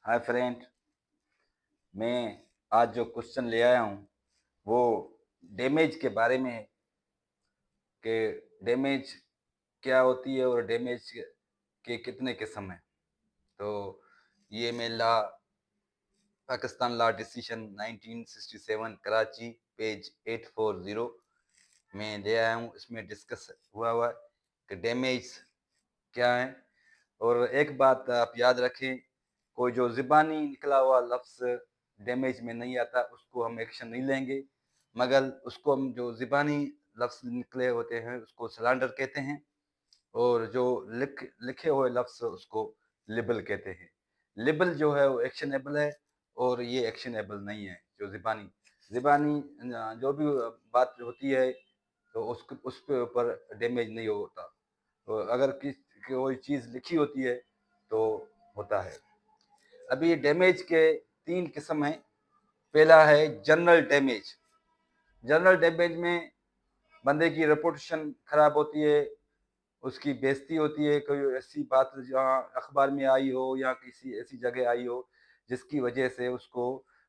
Hi friend. मैं आज जो क्वेश्चन ले आया हूँ वो डैमेज के बारे में है कि डैमेज क्या होती है और डैमेज के कितने किस्म हैं। तो ये मैं Pakistan law decision 1967 Karachi page 840 में ले आया हूँ। इसमें डिस्कस हुआ है कि डैमेज क्या है। और एक बात आप याद रखें, कोई जो ज़ुबानी निकला हुआ लफ्ज़ डैमेज में नहीं आता उसको हम एक्शन नहीं लेंगे, मगर उसको हम जो ज़ुबानी लफ्ज़ निकले होते हैं उसको स्लैंडर कहते हैं, और जो लिखे हुए लफ्ज़ उसको लिबल कहते हैं। लिबल जो है वो एक्शनेबल है और ये एक्शनेबल नहीं है। जो ज़ुबानी ज़ुबानी जो भी बात होती है तो उसके ऊपर डैमेज नहीं होता। तो अगर कोई चीज़ लिखी होती है तो होता है। अभी डैमेज के 3 किस्म हैं। पहला है जनरल डैमेज। जनरल डैमेज में बंदे की रेपुटेशन खराब होती है, उसकी बेइज्जती होती है, कोई ऐसी बात जहाँ अखबार में आई हो या किसी ऐसी जगह आई हो जिसकी वजह से उसको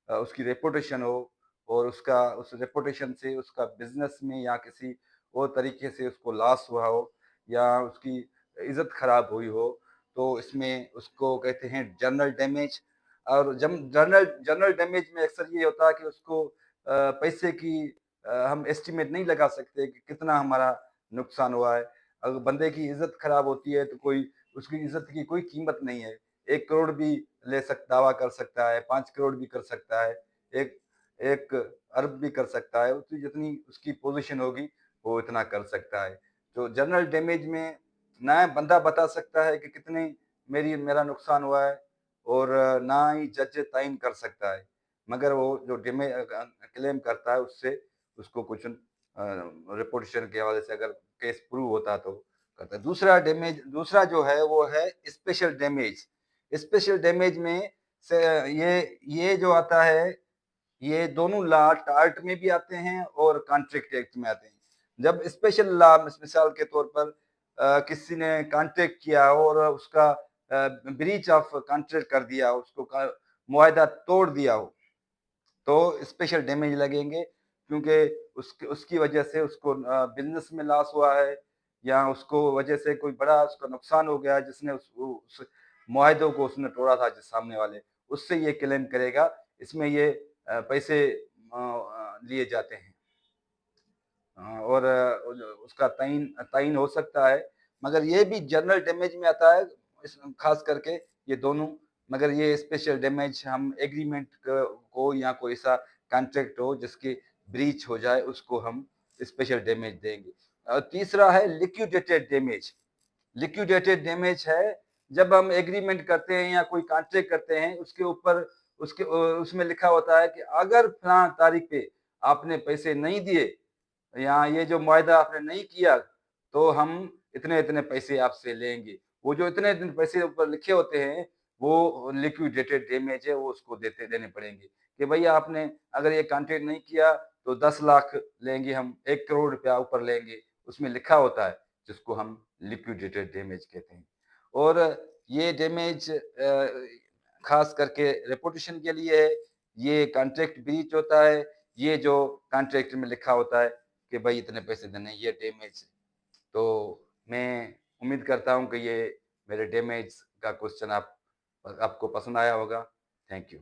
उसकी रेपुटेशन हो, और उसका उस रेपुटेशन से उसका बिजनेस में या किसी और तरीके से उसको लॉस हुआ हो या उसकी इज्जत खराब हुई हो, तो इसमें उसको कहते हैं जनरल डैमेज। और जब जनरल जनरल डैमेज में अक्सर ये होता है कि उसको पैसे की हम एस्टिमेट नहीं लगा सकते कि कितना हमारा नुकसान हुआ है। अगर बंदे की इज्जत खराब होती है तो कोई उसकी इज्जत की कोई कीमत नहीं है। 1 करोड़ भी दावा कर सकता है, 5 करोड़ भी कर सकता है, एक 1 अरब भी कर सकता है। उसकी जितनी उसकी पोजीशन होगी वो इतना कर सकता है। तो जनरल डैमेज में ना बंदा बता सकता है कि कितने मेरा नुकसान हुआ है, और ना ही जज तयन कर सकता है, मगर वो जो क्लेम करता है उससे उसको कुछ रिपोर्टेशन के हवाले से अगर केस प्रूव होता तो करता है। दूसरा जो है वो है स्पेशल डैमेज। स्पेशल डैमेज में से ये जो आता है, ये दोनों लॉ टार्ट में भी आते हैं और कॉन्ट्रैक्ट एक्ट में आते हैं। जब स्पेशल लॉ मिसाल के तौर पर किसी ने कॉन्ट्रैक्ट किया और उसका ब्रीच ऑफ कॉन्ट्रैक्ट कर दिया, उसको मुआहदा तोड़ दिया हो, तो स्पेशल डैमेज लगेंगे, क्योंकि उसकी वजह से उसको बिजनेस में लॉस हुआ है या उसको वजह से कोई बड़ा उसका नुकसान हो गया, जिसने उस मुआहदों को उसने तोड़ा था, जिस सामने वाले उससे ये क्लेम करेगा। इसमें ये पैसे लिए जाते हैं, और उसका तयन तयन हो सकता है, मगर ये भी जनरल डैमेज में आता है, खास करके ये दोनों। मगर ये स्पेशल डैमेज हम एग्रीमेंट को या कोई ऐसा कॉन्ट्रैक्ट हो जिसकी ब्रीच हो जाए उसको हम स्पेशल डैमेज देंगे। तीसरा है लिक्विडेटेड डैमेज। लिक्विडेटेड डैमेज है जब हम एग्रीमेंट करते हैं या कोई कॉन्ट्रैक्ट करते हैं, उसके ऊपर उसमें लिखा होता है कि अगर फलां तारीख पे आपने पैसे नहीं दिए या ये जो मुआहदा आपने नहीं किया तो हम इतने इतने पैसे आपसे लेंगे। वो जो इतने इतने पैसे ऊपर लिखे होते हैं वो लिक्विडेटेड डैमेज है, वो उसको देने पड़ेंगे कि भैया आपने अगर ये कॉन्ट्रैक्ट नहीं किया तो 10 लाख लेंगे, हम 1 करोड़ रुपया ऊपर लेंगे, उसमें लिखा होता है, जिसको हम लिक्विडेटेड डैमेज कहते हैं। और ये डैमेज खास करके रेपुटेशन के लिए है। ये कॉन्ट्रैक्ट ब्रीच होता है, ये जो कॉन्ट्रैक्ट में लिखा होता है कि भाई इतने पैसे देने, ये डैमेज। तो मैं उम्मीद करता हूँ कि ये मेरे डैमेज का क्वेश्चन आपको पसंद आया होगा। Thank you.